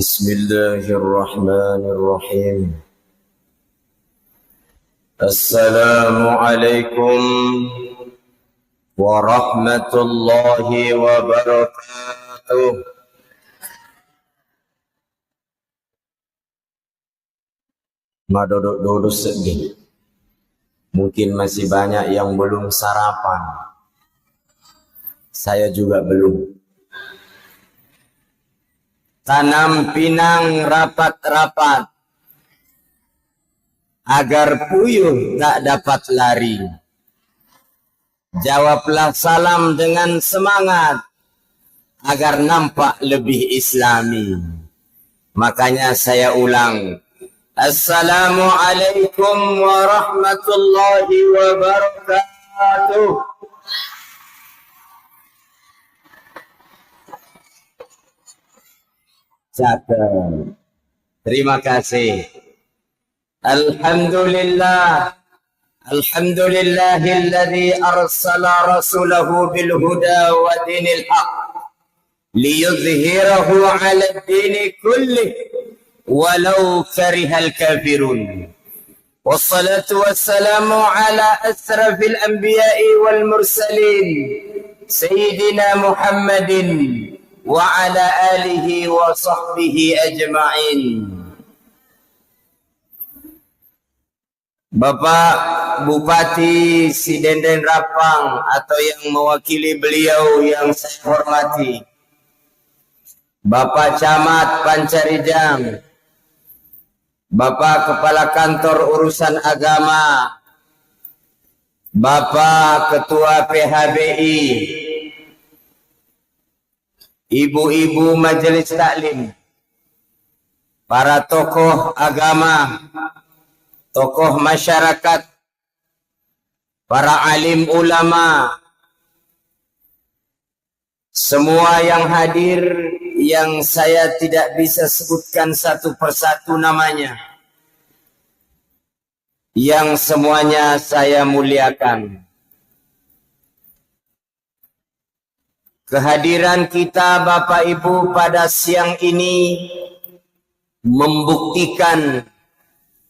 Bismillahirrahmanirrahim. Assalamualaikum warahmatullahi wabarakatuh. Ma duduk-duduk sedih. Mungkin masih banyak yang belum sarapan. Saya juga belum. Tanam pinang rapat-rapat, agar puyuh tak dapat lari. Jawablah salam dengan semangat, agar nampak lebih islami. Makanya saya ulang, Assalamualaikum warahmatullahi wabarakatuh. Cakap. Terima kasih. Alhamdulillah. Alhamdulillahilladzi arsala rasulahu bil huda wa dinil haq liyudhhirahu 'ala ad-din kullih walau karihal kafirun. Wassalatu wassalamu ala asrafil anbiya'i wal mursalin sayyidina Muhammadin wa ala alihi wa sahbihi ajma'in. Bapak Bupati Sidenden Rapang atau yang mewakili beliau yang saya hormati, Bapak Camat Pancarijang, Bapak Kepala Kantor Urusan Agama, Bapak Ketua PHBI, ibu-ibu majelis taklim, para tokoh agama, tokoh masyarakat, para alim ulama, semua yang hadir yang saya tidak bisa sebutkan satu persatu namanya, yang semuanya saya muliakan. Kehadiran kita Bapak Ibu pada siang ini membuktikan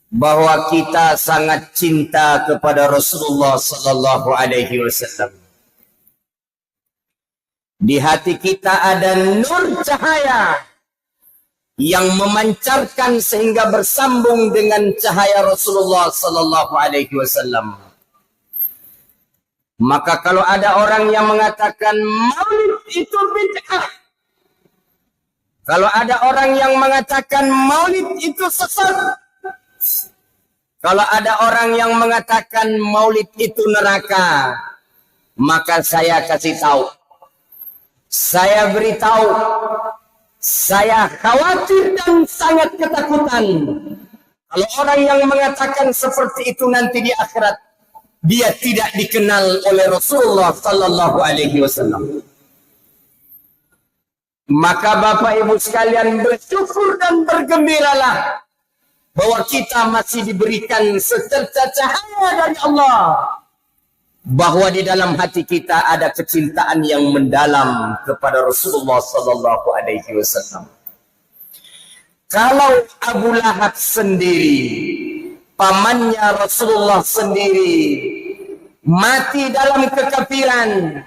bahwa kita sangat cinta kepada Rasulullah sallallahu alaihi wasallam. Di hati kita ada nur cahaya yang memancarkan sehingga bersambung dengan cahaya Rasulullah sallallahu alaihi wasallam. Maka kalau ada orang yang mengatakan maulid itu bid'ah, kalau ada orang yang mengatakan maulid itu sesat, kalau ada orang yang mengatakan maulid itu neraka, maka saya kasih tahu, saya beritahu, saya khawatir dan sangat ketakutan kalau orang yang mengatakan seperti itu nanti di akhirat dia tidak dikenal oleh Rasulullah sallallahu alaihi wasallam. Maka Bapak Ibu sekalian bersyukur dan bergembiralah bahwa kita masih diberikan secerca cahaya dari Allah, bahwa di dalam hati kita ada kecintaan yang mendalam kepada Rasulullah sallallahu alaihi wasallam. Kalau Abu Lahab sendiri, pamannya Rasulullah sendiri, mati dalam kekafiran,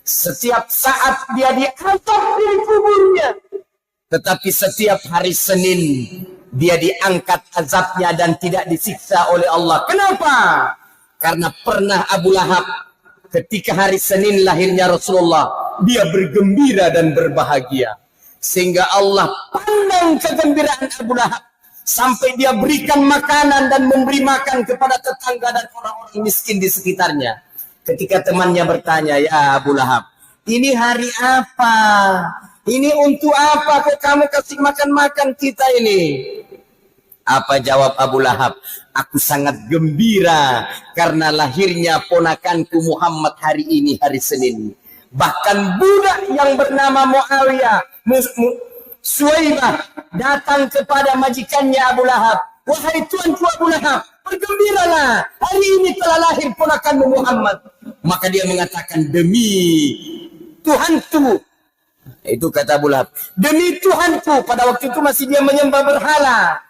setiap saat dia diangkat dari kuburnya, tetapi setiap hari Senin dia diangkat azabnya dan tidak disiksa oleh Allah. Kenapa? Karena pernah Abu Lahab ketika hari Senin lahirnya Rasulullah, dia bergembira dan berbahagia, sehingga Allah pandang kegembiraan Abu Lahab sampai dia berikan makanan dan memberi makan kepada tetangga dan orang-orang miskin di sekitarnya. Ketika temannya bertanya, ya Abu Lahab, ini hari apa? Ini untuk apa kok kamu kasih makan-makan kita ini? Apa jawab Abu Lahab? Aku sangat gembira karena lahirnya ponakanku Muhammad hari ini, hari Senin. Bahkan budak yang bernama Muawiyah, Suwaibah, datang kepada majikannya Abu Lahab. Wahai tuanku Abu Lahab, bergembiralah, hari ini telah lahir ponakanmu Muhammad. Maka dia mengatakan, demi Tuhanku, Itu kata Abu Lahab. Demi Tuhanku, pada waktu itu masih dia menyembah berhala.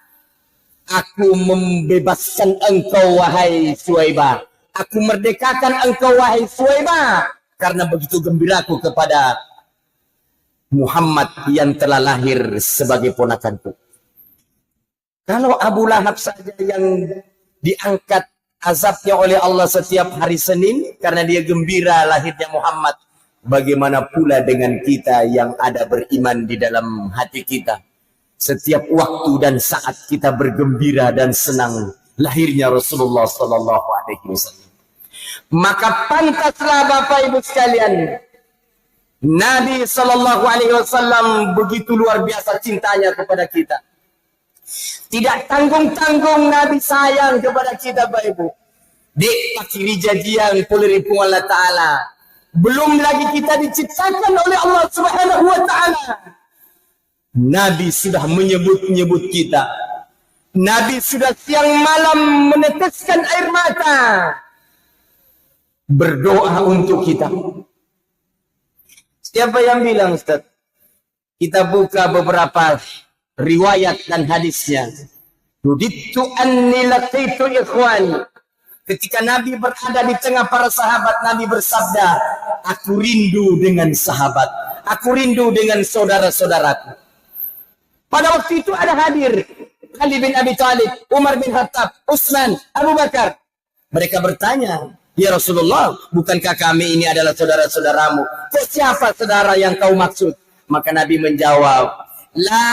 Aku membebaskan engkau, wahai Suwaibah. Aku merdekakan engkau, wahai Suwaibah. Karena begitu gembiraku kepada Muhammad yang telah lahir sebagai ponakanku. Kalau Abu Lahab saja yang diangkat azabnya oleh Allah setiap hari Senin karena dia gembira lahirnya Muhammad, bagaimana pula dengan kita yang ada beriman di dalam hati kita? Setiap waktu dan saat kita bergembira dan senang lahirnya Rasulullah sallallahu alaihi wasallam. Maka pantaslah Bapak Ibu sekalian, Nabi sallallahu alaihi wasallam begitu luar biasa cintanya kepada kita. Tidak tanggung-tanggung Nabi sayang kepada kita, Bapak Ibu. Dek pakiri jadian puliripu Allah Ta'ala. Belum lagi kita diciptakan oleh Allah Subhanahu wa Ta'ala. Nabi sudah menyebut-nyebut kita. Nabi sudah siang malam meneteskan air mata. Berdoa untuk kita. Siapa yang bilang, Ustaz? Kita buka beberapa riwayat dan hadisnya. Ruditu anni laqitu ikhwani. Ketika Nabi berada di tengah para sahabat, Nabi bersabda, aku rindu dengan sahabat. Aku rindu dengan saudara-saudaraku. Pada waktu itu ada hadir Ali bin Abi Thalib, Umar bin Khattab, Utsman, Abu Bakar. Mereka bertanya, ya Rasulullah, bukankah kami ini adalah saudara-saudaramu? Kok siapa saudara yang kau maksud? Maka Nabi menjawab, la,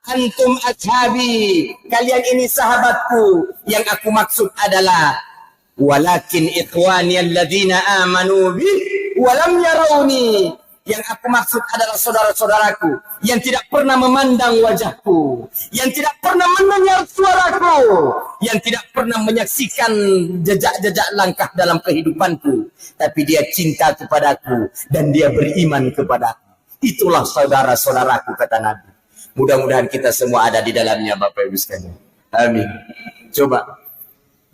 antum ashabi, kalian ini sahabatku. Yang aku maksud adalah, walakin ikhwani alladhina amanu bi walam yarawni. Yang aku maksud adalah saudara-saudaraku yang tidak pernah memandang wajahku, yang tidak pernah mendengar suaraku, yang tidak pernah menyaksikan jejak-jejak langkah dalam kehidupanku, tapi dia cinta kepadaku dan dia beriman kepadaku. Itulah saudara-saudaraku, kata Nabi. Mudah-mudahan kita semua ada di dalamnya, Bapak Ibu sekalian. Amin. Coba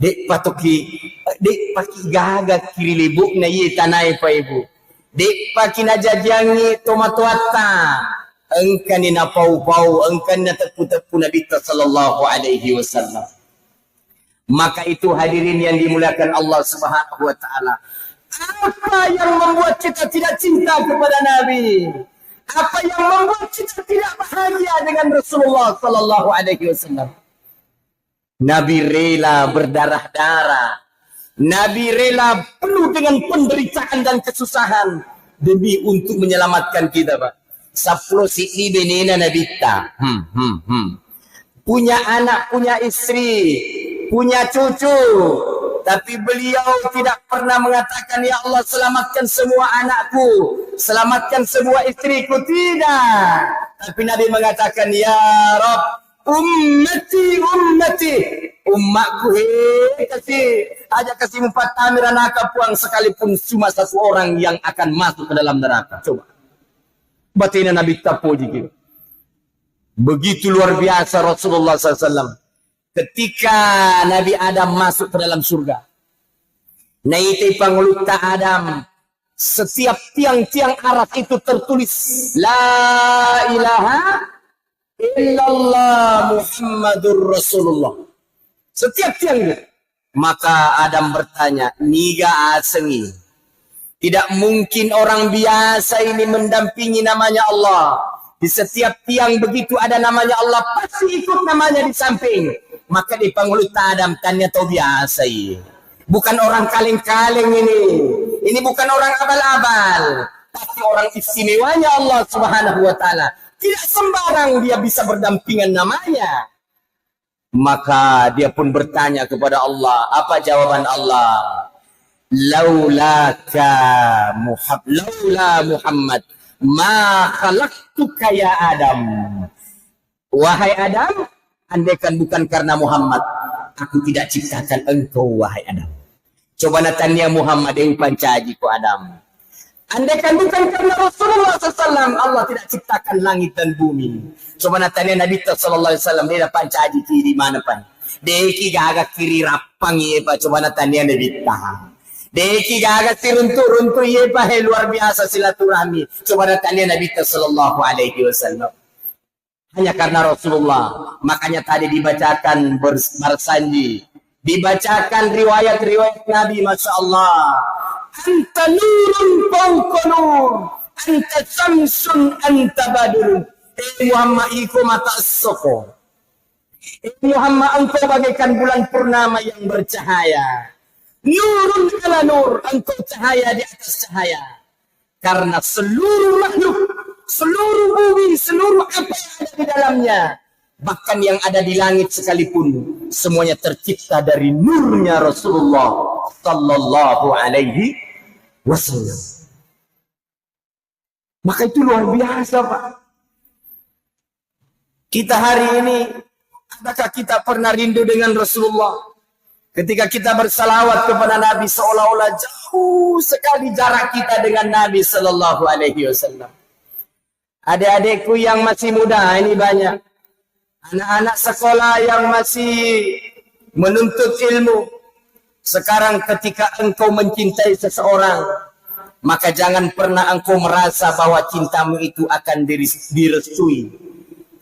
dek patoki, dek paki gaga kiri libuk na ye tanai Pak Ibu. Dek paki na jajangi tomatuata. Engkan na pau-pau, engkan na tepu-tepu Nabi sallallahu alaihi wasallam. Maka itu hadirin yang dimuliakan Allah Subhanahu wa taala. Apa yang membuat kita tidak cinta kepada Nabi? Apa yang membuat kita tidak bahagia dengan Rasulullah sallallahu alaihi wasallam? Nabi rela berdarah-darah. Nabi rela penuh dengan penderitaan dan kesusahan demi untuk menyelamatkan kita, Pak. Saplo si benena Nabi ta. Punya anak, punya istri, punya cucu. Tapi beliau tidak pernah mengatakan, ya Allah selamatkan semua anakku, selamatkan semua istriku. Tidak. Tapi Nabi mengatakan, ya Rabb, ummati, ummati. Umatku, kasih 4 tamir neraka puang sekalipun cuma satu orang yang akan masuk ke dalam neraka. Coba. Batina Nabi tapo jiki. Begitu luar biasa Rasulullah SAW. Ketika Nabi Adam masuk ke dalam surga. Naiti panguluta Adam. Setiap tiang-tiang aras itu tertulis. La ilaha illallah Muhammadur Rasulullah. Setiap tiang itu. Maka Adam bertanya, niga asengi. Tidak mungkin orang biasa ini mendampingi namanya Allah. Di setiap tiang begitu ada namanya Allah, pasti ikut namanya di samping. Maka di panguluta Adam tanya tau biasa ini. Bukan orang kaleng-kaleng ini. Ini bukan orang abal-abal. Tapi orang istimewanya Allah Subhanahu wa ta'ala. Tidak sembarang dia bisa berdampingan namanya. Maka dia pun bertanya kepada Allah. Apa jawaban Allah? Laulaka Muhammad ma khalaqtuka ya Adam. Wahai Adam, andaikan bukan karena Muhammad, aku tidak ciptakan engkau, wahai Adam. Coba natanya Muhammad yang pancaji ku Adam. Andaikan bukan karena Rasulullah SAW, Allah tidak ciptakan langit dan bumi. Coba natanya Nabi sallallahu alaihi wasallam dia pancaji kiri mana pan. Deki gaga kiri rapang ye pa coba natanya Nabi tahan. Deki gagat runtuh ye pahe luar biasa silaturahmi kepada kalian Nabi sallallahu alaihi wasallam. Hanya karena Rasulullah, makanya tadi dibacakan bersanji, dibacakan riwayat-riwayat Nabi, Masya Allah. Anta nurun fawqa nur, anta samsun anta badrun. Muhammad iku mata soko. Muhammad engkau bagaikan bulan purnama yang bercahaya. Nurun ala nur, engkau cahaya di atas cahaya. Karena seluruh makhluk, seluruh bumi, seluruh apa yang ada di dalamnya, bahkan yang ada di langit sekalipun, semuanya tercipta dari nurnya Rasulullah sallallahu alaihi wasallam. Maka itu luar biasa, Pak. Kita hari ini, adakah kita pernah rindu dengan Rasulullah? Ketika kita bersalawat kepada Nabi, seolah-olah jauh sekali jarak kita dengan Nabi sallallahu alaihi wasallam. Adik-adikku yang masih muda, ini banyak. Anak-anak sekolah yang masih menuntut ilmu. Sekarang ketika engkau mencintai seseorang, maka jangan pernah engkau merasa bahwa cintamu itu akan direstui.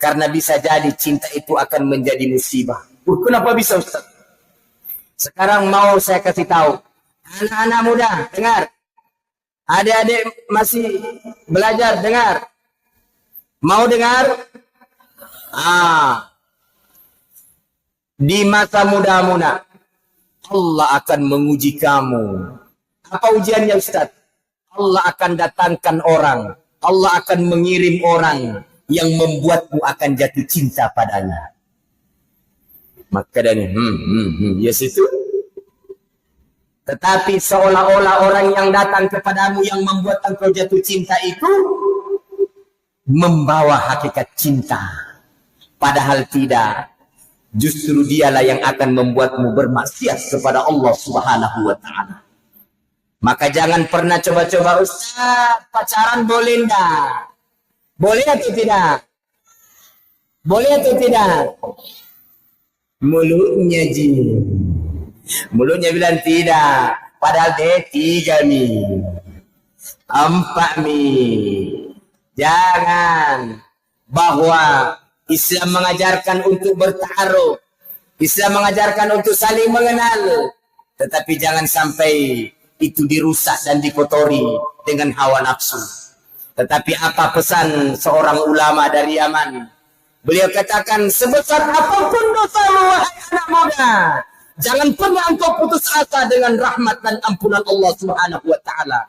Karena bisa jadi cinta itu akan menjadi musibah. Kenapa bisa, Ustaz? Sekarang mau saya kasih tahu. Anak-anak muda, dengar. Adik-adik masih belajar, dengar. Mau dengar? Di masa mudamu, Allah akan menguji kamu. Apa ujiannya, Ustaz? Allah akan datangkan orang. Allah akan mengirim orang yang membuatmu akan jatuh cinta padanya. Maka dari yes itu. Tetapi seolah-olah orang yang datang kepadamu yang membuat engkau jatuh cinta itu membawa hakikat cinta. Padahal tidak. Justru dialah yang akan membuatmu bermaksiat kepada Allah Subhanahu wa ta'ala. Maka jangan pernah coba-coba, Ustaz, pacaran boleh enggak? Boleh atau tidak? Boleh atau tidak? Mulutnya mulutnya bilang tidak, padahal dia 3 mi, 4 mi. Jangan. Bahwa Islam mengajarkan untuk bertaruh, Islam mengajarkan untuk saling mengenal, tetapi jangan sampai itu dirusak dan dikotori dengan hawa nafsu. Tetapi apa pesan seorang ulama dari Yaman? Beliau katakan, sebesar apapun dosamu, wahai anak muda, jangan pernah engkau putus asa dengan rahmat dan ampunan Allah Subhanahu wa ta'ala.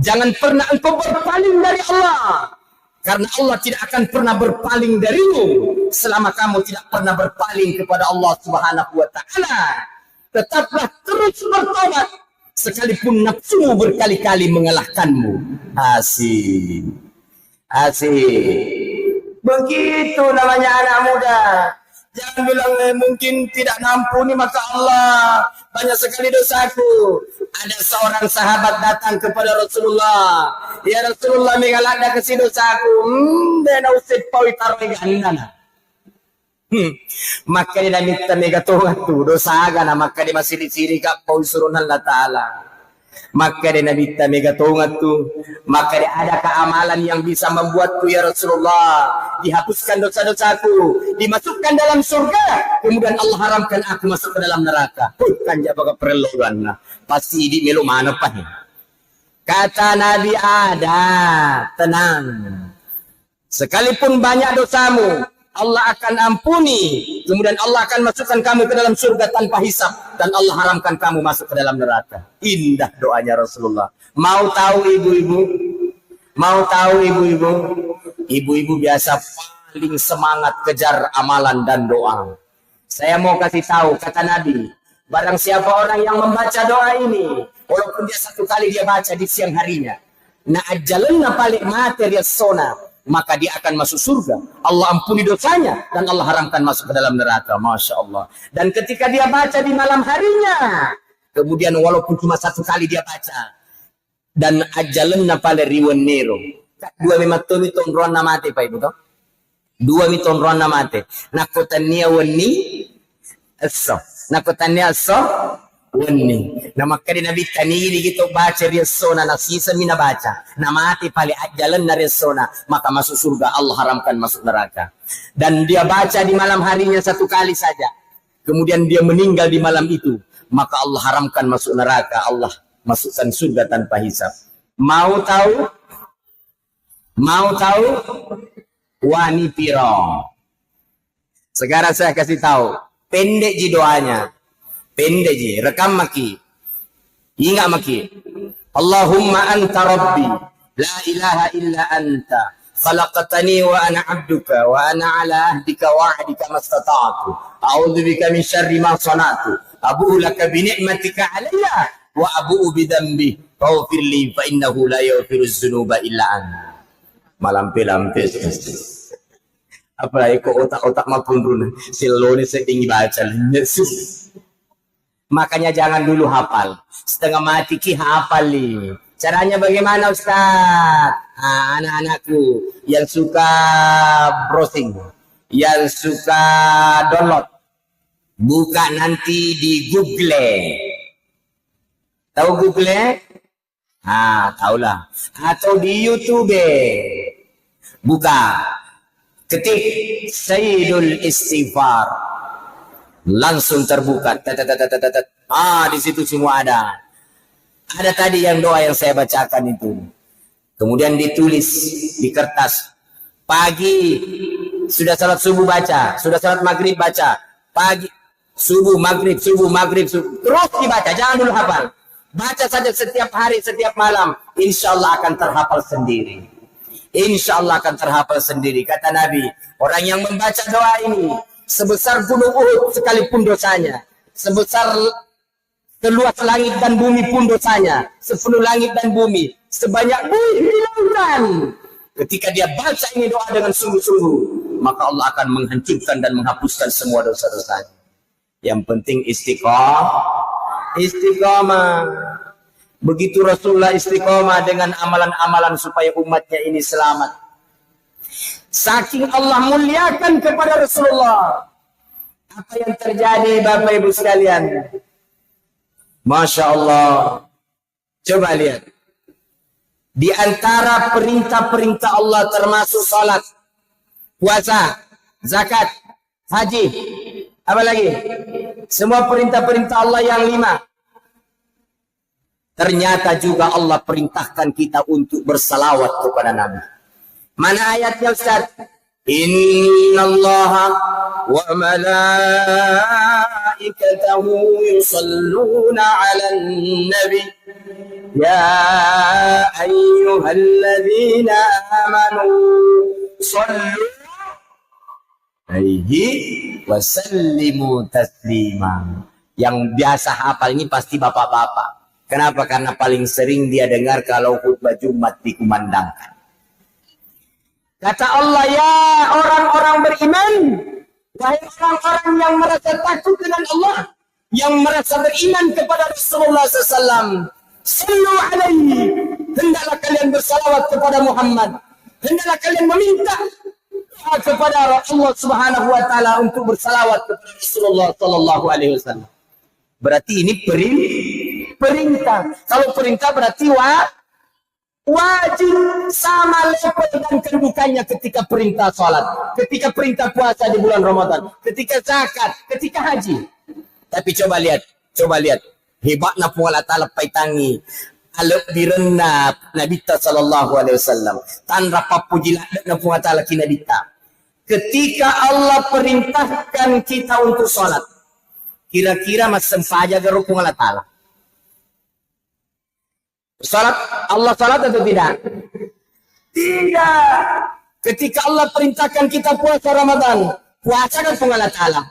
Jangan pernah engkau berpaling dari Allah. Karena Allah tidak akan pernah berpaling darimu selama kamu tidak pernah berpaling kepada Allah Subhanahu wa ta'ala. Tetaplah terus bertobat sekalipun nafsumu berkali-kali mengalahkanmu. Asik. Asik. Begitu namanya anak muda. Jangan bilang mungkin tidak nampuni maka Allah banyak sekali dosaku. Ada seorang sahabat datang kepada Rasulullah. Ya Rasulullah, mengalada ke dosaku. Dena usip pawi tarwegana. Maka dia minta megatongan tu dosa agana maka dia masih diciri kak pawi surunan Allah Ta'ala. Maka dia minta megatongan tu, maka dia ada keamalan yang bisa membuatku ya Rasulullah dihapuskan dosa-dosaku, dimasukkan dalam surga, kemudian Allah haramkan aku masuk ke dalam neraka. Bukan jaga perluan, pasti di melu mana pak? Kata Nabi, ada, tenang. Sekalipun banyak dosamu, Allah akan ampuni, kemudian Allah akan masukkan kamu ke dalam surga tanpa hisab, dan Allah haramkan kamu masuk ke dalam neraka. Indah doanya Rasulullah. Mau tahu ibu-ibu? Mau tahu ibu-ibu? Ibu-ibu biasa paling semangat kejar amalan dan doa. Saya mau kasih tahu, kata Nabi, barang siapa orang yang membaca doa ini, walaupun dia 1 kali dia baca di siang harinya, na ajalanna paling materi sona, maka dia akan masuk surga. Allah ampuni dosanya dan Allah haramkan masuk ke dalam neraka. Masya Allah. Dan ketika dia baca di malam harinya, kemudian walaupun cuma 1 kali dia baca, dan ajalanna pale riwan nero, 2 miton rona mate pa ibu to, 2 miton rona mate, nakotania wani aso, nakotania aso Wani. Na makadi Nabi tanili gitu baca resona na sisa mina baca. Na mati pali jalan na resona maka masuk surga, Allah haramkan masuk neraka. Dan dia baca di malam harinya 1 kali saja. Kemudian dia meninggal di malam itu, maka Allah haramkan masuk neraka, Allah masukkan surga tanpa hisab. Mau tahu? Mau tahu? Wani piro. Sekarang saya kasih tahu. Pendek ji doanya. Pendek ji. Rekam maki. Ingat maki. Allahumma anta rabbi. La ilaha illa anta. Khalaqtani wa ana abduka. Wa ana ala ahdika wa ahdika mastata'atu. A'udhu bika min syarri ma sana'tu. Abu'u laka bini'matika alayya. Wa abu'u bidambi. Faghfirli fa innahu la yaghfiru dzunuba illa anta. Malampe-lampe. Apalagi kok otak-otak maupun runa. Silone setinggi baca. Yesus. Makanya jangan dulu hafal. Setengah mati ki hafal nih. Caranya bagaimana Ustaz? Anak-anakku yang suka browsing, yang suka download, buka nanti di Google. Tahu Google? Taulah. Atau di YouTube. Buka. Ketik Sayyidul Istighfar. Langsung terbuka. Di situ semua ada. Ada tadi yang doa yang saya bacakan itu. Kemudian ditulis di kertas. Pagi sudah salat subuh baca, sudah salat maghrib baca. Pagi, subuh, maghrib, subuh, maghrib, subuh. Terus dibaca, jangan dulu hafal. Baca saja setiap hari, setiap malam. Insya Allah akan terhafal sendiri. Insya Allah akan terhafal sendiri. Kata Nabi, orang yang membaca doa ini sebesar gunung Uhud sekalipun dosanya, sebesar seluas langit dan bumi pun dosanya, sepenuh langit dan bumi, sebanyak bumi di lautan. Ketika dia baca ini doa dengan sungguh-sungguh, maka Allah akan menghancurkan dan menghapuskan semua dosa-dosanya. Yang penting istiqamah. Begitu Rasulullah istiqamah dengan amalan-amalan supaya umatnya ini selamat. Saking Allah muliakan kepada Rasulullah. Apa yang terjadi Bapak Ibu sekalian? Masya Allah. Coba lihat. Di antara perintah-perintah Allah termasuk salat, puasa, zakat, haji. Apa lagi? Semua perintah-perintah Allah yang 5. Ternyata juga Allah perintahkan kita untuk bersalawat kepada Nabi. Mana ayatnya Ustaz? Innallaha wa malaikatahu yusalluna 'alan nabi ya ayyuhalladzina amanu sallu alaihi wa sallimu taslima. Yang biasa hafal ini pasti bapak-bapak. Kenapa? Karena paling sering dia dengar kalau khutbah Jumat dikumandangkan. Kata Allah, ya orang-orang beriman, wahai orang-orang yang merasa takut dengan Allah, yang merasa beriman kepada Rasulullah SAW, sallu alaihi, hendaklah kalian bersalawat kepada Muhammad, hendaklah kalian meminta doa kepada Allah Subhanahu wa taala untuk bersalawat kepada Rasulullah sallallahu alaihi wasallam. Berarti ini perintah. Kalau perintah berarti wajib, sama level dan kedudukannya ketika perintah sholat, ketika perintah puasa di bulan Ramadan, ketika zakat, ketika haji. Tapi coba lihat hebatnya Allah Ta'ala paitangi alok birena Nabi sallallahu alaihi wasallam tanra papujilah na Allah Ta'ala kinabita. Ketika Allah perintahkan kita untuk sholat, kira-kira masem saja garuk Allah Ta'ala. Salat, Allah salat atau tidak? Tidak. Ketika Allah perintahkan kita puasa Ramadan, puasa kan Allah Ta'ala?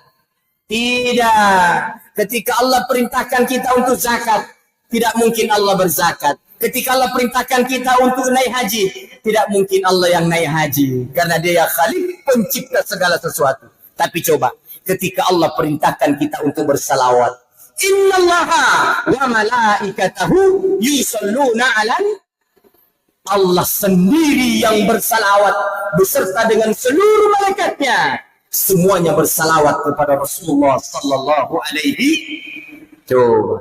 Tidak. Ketika Allah perintahkan kita untuk zakat, tidak mungkin Allah berzakat. Ketika Allah perintahkan kita untuk naik haji, tidak mungkin Allah yang naik haji. Karena dia Khalik, pencipta segala sesuatu. Tapi coba, ketika Allah perintahkan kita untuk bersalawat, innallaha wa malaikatahu yusalluna 'alan, Allah sendiri yang bersalawat beserta dengan seluruh malaikatnya, semuanya bersalawat kepada Rasulullah sallallahu alaihi. Coba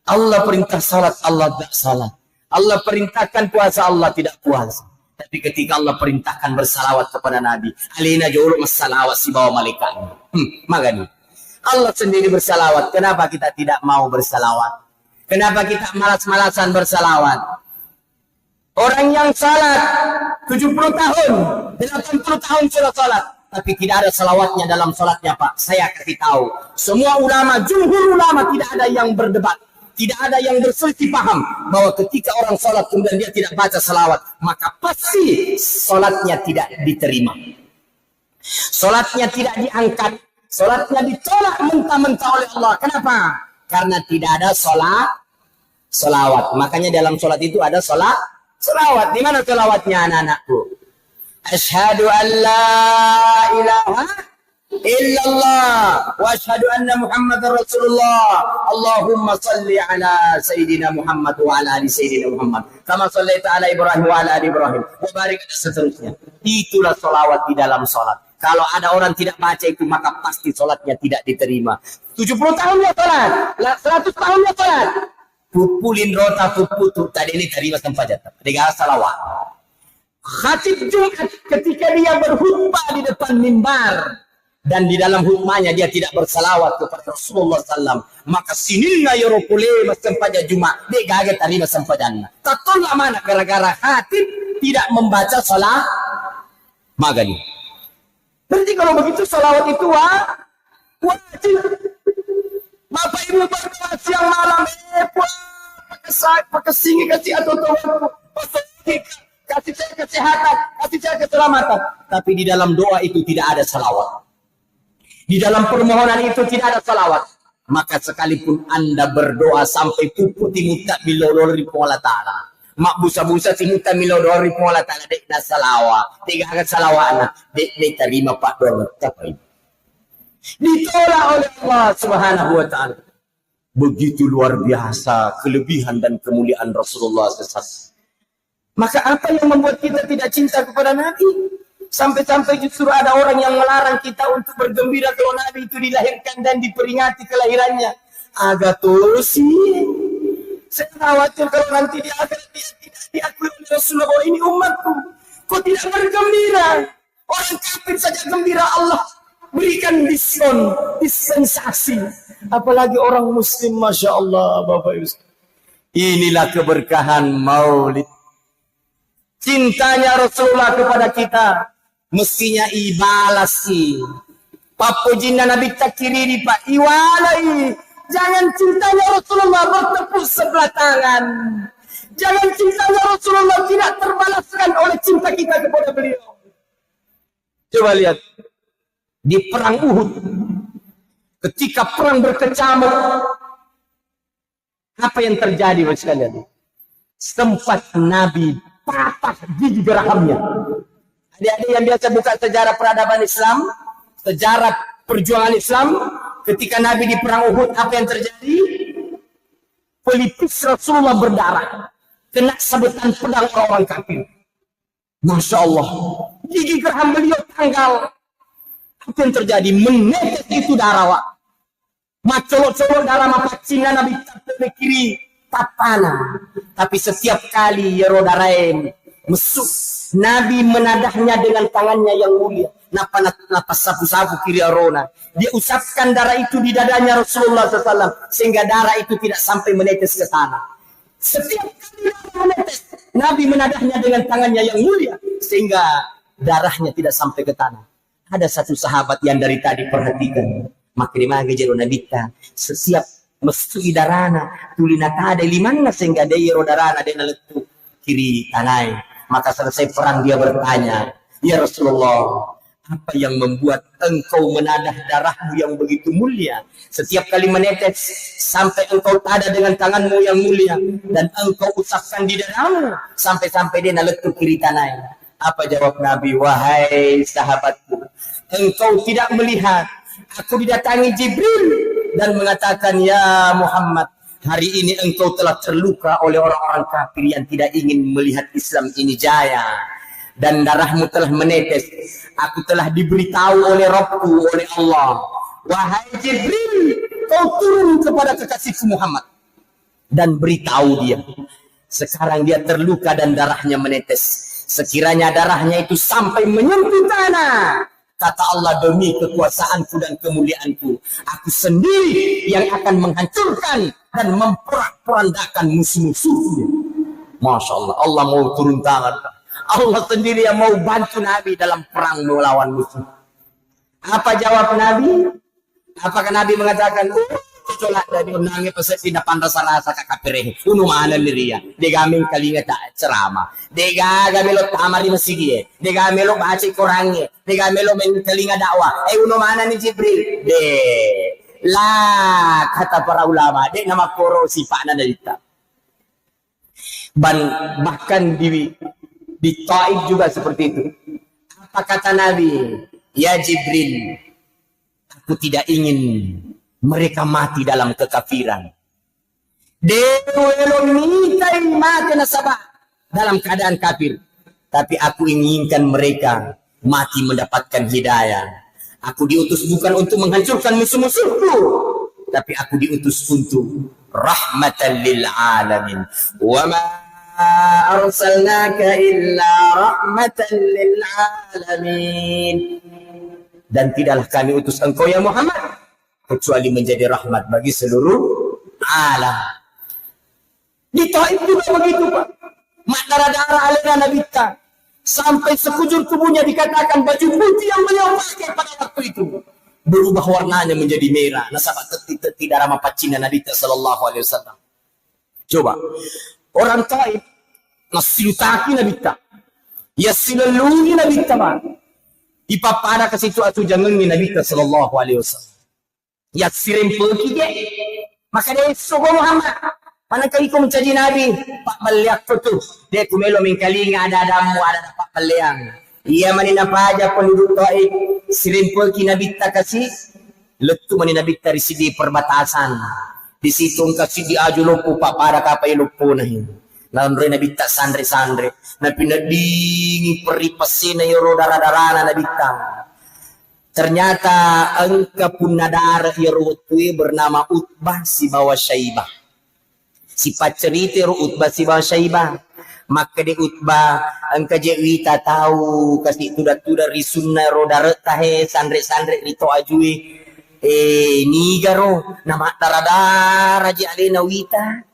Allah perintah salat, Allah tidak salat. Allah perintahkan puasa, Allah tidak puasa. Tapi ketika Allah perintahkan bersalawat kepada Nabi, alina jauh salawat si bawa malaikat. Makanya Allah sendiri bersalawat. Kenapa kita tidak mau bersalawat? Kenapa kita malas-malasan bersalawat? Orang yang salat 70 tahun, 80 tahun sudah salat, tapi tidak ada salawatnya dalam salatnya, Pak. Saya kasih tahu, semua ulama, jumhur ulama tidak ada yang berdebat. Tidak ada yang berselisih paham bahwa ketika orang sholat kemudian dia tidak baca salawat, maka pasti sholatnya tidak diterima. Sholatnya tidak diangkat. Sholatnya ditolak mentah-mentah oleh Allah. Kenapa? Karena tidak ada salawat. Makanya dalam sholat itu ada salawat. Di mana salawatnya anak-anakku? Asyhadu an la ilaha illallah wa asyhadu anna Muhammadar Rasulullah. Allahumma salli ala Sayyidina Muhammad wa ala ali Sayyidina Muhammad kama sallaita ala Ibrahim wa ala ali Ibrahim wa barik dan seterusnya. Itulah salawat di dalam salat. Kalau ada orang tidak baca itu, maka pasti salatnya tidak diterima. 70 tahun ya salat, 100 tahun ya salat. Pupulin rota puputu tadi ini terima sempat dengan salawat. Khatib Jumat ketika dia berkhutbah di depan mimbar, dan di dalam khutbahnya dia tidak bersalawat kepada Rasulullah SAW, maka sinilna yorokule sempaja Jumat dia gagal terima sempajannya. Tatolah mana gara-gara khatib tidak membaca salat magani. Berarti kalau begitu salawat itu wajib. Bapak Ibu berdoa siang malam, pakai singi kasih atau kasih saya kesehatan, kasih saya keselamatan. Tapi di dalam doa itu tidak ada salawat. Di dalam permohonan itu tidak ada salawat. Maka sekalipun Anda berdoa sampai puput timutak milodori pola ta'ala, mak busa-busa timutak milodori pola ta'ala, dek na salawat, tiga akan salawat, dek terima pak doa. Ditolak oleh Allah Subhanahu wa ta'ala. Begitu luar biasa kelebihan dan kemuliaan Rasulullah SAW. Maka apa yang membuat kita tidak cinta kepada Nabi? Sampai-sampai justru ada orang yang melarang kita untuk bergembira kalau Nabi itu dilahirkan dan diperingati kelahirannya. Agak tulsi. Saya khawatir kalau nanti di akhirat dia tidak diakui oleh Rasulullah bahwa ini umatku. Kok tidak bergembira? Orang kafir saja gembira, Allah berikan dispensasi. Apalagi orang muslim, Masya Allah, Bapak Ibu. Inilah keberkahan maulid. Cintanya Rasulullah kepada kita mestinya ibalasi. Papujinna Nabi takiriri Pak iwalai. Jangan cintanya Rasulullah bertepuk sebelah tangan. Jangan cintanya Rasulullah tidak terbalaskan oleh cinta kita kepada beliau. Coba lihat di perang Uhud, ketika perang berkecamuk, apa yang terjadi Bapak sekalian? Sempat Nabi patah gigi gerahamnya. Adik-adik yang biasa buka sejarah peradaban Islam, sejarah perjuangan Islam, ketika Nabi di perang Uhud, apa yang terjadi? Pelipis Rasulullah berdarah, kena sabetan pedang orang kafir. Masya Allah, gigi geraham beliau tanggal. Apa yang terjadi? Menetes itu darah, Wak. Macolok-colok darah mata Cina Nabi tak kiri tatana. Tapi setiap kali Yerodaraim mesuk, Nabi menadahnya dengan tangannya yang mulia. Napa sapu-sapu kiri arona. Dia usapkan darah itu di dadanya Rasulullah SAW. Sehingga darah itu tidak sampai menetes ke tanah. Setiap kali darah menetes, Nabi menadahnya dengan tangannya yang mulia. Sehingga darahnya tidak sampai ke tanah. Ada satu sahabat yang dari tadi perhatikan. Makrimah gejero nabita. Setiap mesu darana tulina kada limanna sehingga dia rodarana dia letu kiri tanai. Maka selesai perang dia bertanya, ya Rasulullah, apa yang membuat engkau menadah darahmu yang begitu mulia? Setiap kali menetes sampai engkau tada dengan tanganmu yang mulia dan engkau usapkan di darahmu sampai-sampai dia letu kiri tanai. Apa jawab Nabi? Wahai sahabatku, engkau tidak melihat aku didatangi Jibril dan mengatakan, ya Muhammad, hari ini engkau telah terluka oleh orang-orang kafir yang tidak ingin melihat Islam ini jaya. Dan darahmu telah menetes. Aku telah diberitahu oleh Rabbku, oleh Allah. Wahai Jibril, kau turun kepada kekasihku Muhammad. dan beritahu dia. Sekarang dia terluka dan darahnya menetes. Sekiranya darahnya itu sampai menyentuh tanah, kata Allah, demi kekuasaanku dan kemuliaanku, aku sendiri yang akan menghancurkan dan memporak-porandakan musuh-musuhnya. Masya Allah, Allah mau turun tangan. Allah sendiri yang mau bantu Nabi dalam perang melawan musuh. Apa jawab Nabi? Apakah Nabi mengatakan, tolak dari unangnya pasal tidak pantas rasa kakapireh. Uno mana liria. Degamin kalinga tak ceramah. Degamelo tamari masigi. Degamelo baca Qurannya. Degamelo kalinga dakwah. Uno mana ni Jibril. Lah kata para ulama. Nama koro sifatnya dalita. Bahkan di Taif juga seperti itu. Apa kata Nabi? Ya Jibril, aku tidak ingin mereka mati dalam kekafiran. Dalam keadaan kafir. Tapi aku inginkan mereka mati mendapatkan hidayah. Aku diutus bukan untuk menghancurkan musuh-musuhku, tapi aku diutus untuk rahmatan lil alamin. Wa ma arsalnaka illa rahmatan lil alamin. Dan tidaklah kami utus engkau ya Muhammad kecuali menjadi rahmat bagi seluruh alam. Di Taif juga begitu, Pak. Mak darah-darah alina Nabi ta. Sampai sekujur tubuhnya dikatakan baju putih yang beliau pakai pada waktu itu berubah warnanya menjadi merah. Nasabah teti darah mapacina Nabi sallallahu alaihi wasallam. Coba orang Taif nasilutaki Nabi ta. Ya silalungi Nabi ta, ipapada ke situ atu jangan ni Nabi sallallahu alaihi wasallam. Ya sirempel kige. Maka dia sugo Muhammad. Mana kali ko menjadi Nabi? Pak meliak tu. Dia kumelo mingkalinga ada damu ada pak meliang. Ia manina paja penduduk Taif. Sirempel ki Nabi ta kasih. Letu manina Nabi ta risidi perbatasan. Di situ kasih diaju lupu pak para kapai lupu nahin. Lalu Nabi ta sandre-sandre. Na pinadingi peripasina yoro darah-darana Nabi ta. Ternyata engkau pun nadar irutui bernama Utbah si bawa Syaibah. Si pacerita Utbah si bawa Syaibah. Maka di Utbah engkau jewita tahu kasih tuda-tuda risunna rodare tahe sandre-sandre rito ajui. Nigaro nama daradara ji alena wita.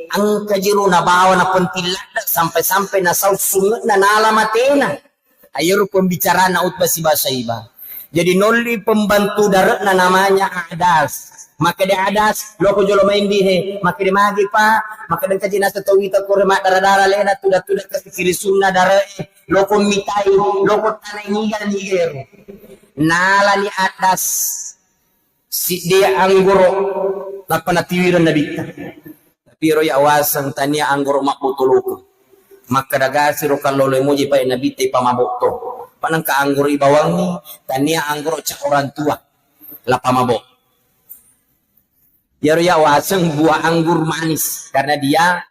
Angka jiru na bawa na pentilada sampai-sampai na sausungut na nalamatena. Ayo pembicaraan na Utbah si bawa Syaibah. Jadi noli pembantu darat na namanya Adas. Maka dia Adas, loko jolo main dihe. Maka dia magi pa, maka dia kajina sa tawita ko remak darah-darah lena tuda-tuda kasi kirisunna darah. Loko mitai, loko tanay niger. Nala ni Adas. Si dia anggoro na panatiwiran na bita. Pero ya awasan tanya anggoro makutuluko. Maka dagasi ro kalolo emoji pa nabita pamabok to. Panang kaanggoro ibawang ni tania anggoro cak orang tua la pamabok. Yaro ya waseng buah anggur manis karena dia